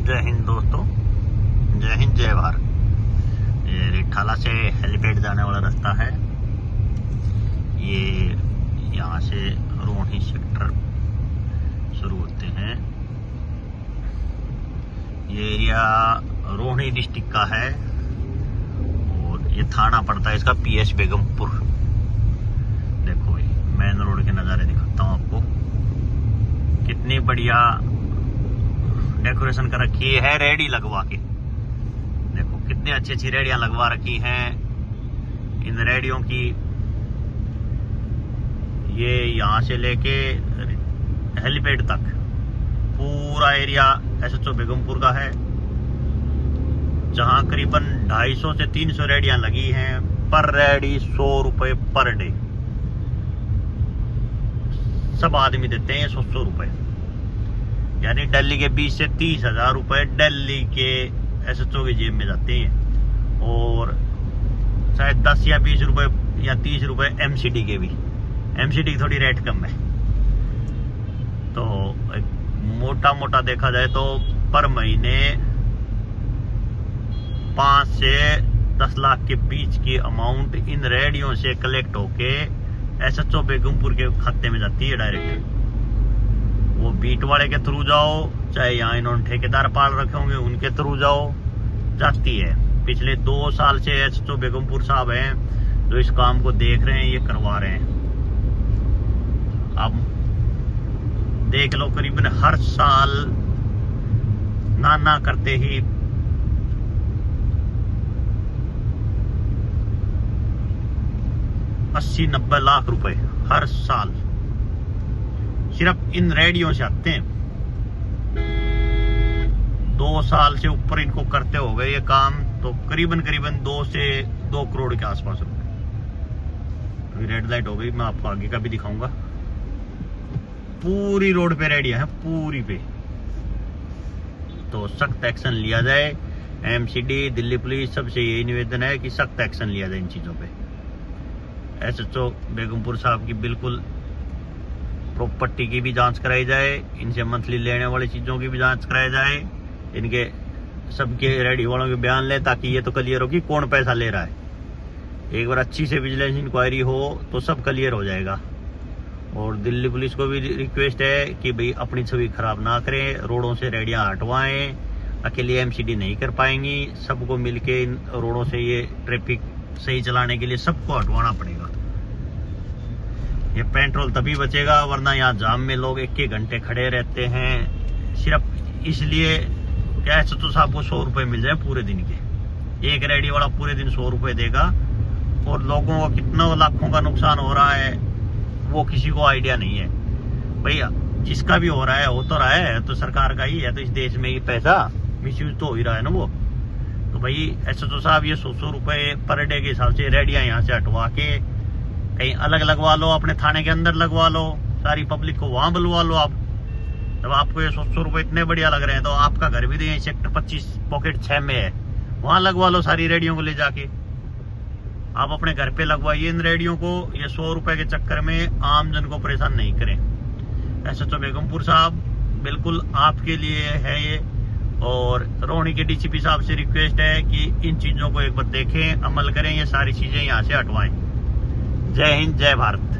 जय हिंद दोस्तों, जय हिंद जय भारत। ये रिठाला से हेलीपैड जाने वाला रास्ता है। ये यहाँ से रोहिणी सेक्टर शुरू होते हैं। ये एरिया रोहिणी डिस्ट्रिक्ट का है और ये थाना पड़ता है इसका PS बेगमपुर। देखो भाई, मेन रोड के नज़ारे दिखाता हूँ आपको। कितनी बढ़िया डेकोरेशन कर रखी है रेडी लगवा के। देखो कितनी अच्छी अच्छी रेडियां लगवा रखी हैं। इन रेडियों की ये यहाँ से लेके हेलीपैड तक पूरा एरिया SHO बेगमपुर का है, जहां करीबन 250 से 300 रेडियां लगी हैं। पर रेडी 100 रुपए पर डे। सब आदमी देते हैं 100 रुपए, यानी दिल्ली के 20 से 30 हजार रुपए दिल्ली के SHO की जेब में जाते हैं। और शायद 10 या 20 रुपए या 30 रुपए MCD के भी। MCD की थोड़ी रेट कम है। तो मोटा मोटा देखा जाए तो पर महीने 5 से 10 लाख के बीच की अमाउंट इन रेडियो से कलेक्ट होके SHO बेगमपुर के खाते में जाती है डायरेक्ट। वो बीट वाले के थ्रू जाओ, चाहे यहाँ इन्होंने ठेकेदार पाल रखे होंगे उनके थ्रू जाओ, जाती है। पिछले 2 साल से SHO बेगमपुर साहब हैं जो इस काम को देख रहे हैं, ये करवा रहे हैं। अब देख लो, करीबन हर साल ना करते ही 80-90 लाख रुपए हर साल सिर्फ इन रेडियो से आते हैं। 2 साल से ऊपर इनको करते हो गए ये काम, तो करीबन 2 से 2 करोड़ के आसपास रुपए। अभी रेड लाइट हो गई, मैं आपको आगे का भी दिखाऊंगा। पूरी रोड पे रेडियो है, पूरी पे। तो सख्त एक्शन लिया जाए। MCD, दिल्ली पुलिस, सबसे यही निवेदन है कि सख्त एक्शन लिया जाए इन चीजों पे। SHO बेगमपुर साहब की बिल्कुल प्रॉपर्टी की भी जांच कराई जाए, इनसे मंथली लेने वाली चीजों की भी जांच कराई जाए, इनके सबके रेडी वालों के बयान ले, ताकि ये तो क्लियर हो कि कौन पैसा ले रहा है। एक बार अच्छी से विजिलेंस इंक्वायरी हो तो सब क्लियर हो जाएगा। और दिल्ली पुलिस को भी रिक्वेस्ट है कि भाई अपनी छवि खराब ना करें, रोडों से रेडियां हटवाएं। अकेले MCD नहीं कर पाएंगी, सबको मिलके इन रोडों से ये ट्रैफिक सही चलाने के लिए सबको हटवाना पड़ेगा। ये पेट्रोल तभी बचेगा, वरना यहाँ जाम में लोग 1-1 घंटे खड़े रहते हैं सिर्फ इसलिए क्या SHO साहब को 100 रुपए मिल जाए पूरे दिन के। एक रेडी वाला पूरे दिन 100 रुपए देगा और लोगों को कितना लाखों का नुकसान हो रहा है वो किसी को आइडिया नहीं है। भैया जिसका भी हो रहा है, हो तो रहा है, तो सरकार का ही है, तो इस देश में ये पैसा मिसयूज तो हो ही रहा है ना वो। तो भाई SHO साहब ये 100 रुपए पर डे के हिसाब से रेडियां यहाँ से हटवा के कहीं अलग लगवा लो, अपने थाने के अंदर लगवा लो, सारी पब्लिक को वहां बुलवा लो। आप जब आपको ये 100 रुपए इतने बढ़िया लग रहे हैं, तो आपका घर भी यही सेक्टर 25 पॉकेट 6 में है, वहां लगवा लो सारी रेडियो को ले जाके। आप अपने घर पे लगवाइए इन रेडियो को। ये 100 रुपए के चक्कर में आम जन को परेशान नहीं करें। SHO बेगमपुर साहब बिल्कुल आपके लिए है ये। और रोहिणी के DCP साहब से रिक्वेस्ट है कि इन चीजों को एक बार देखें, अमल करें, ये सारी चीजें यहाँ से हटवाएं। जय हिंद जय भारत।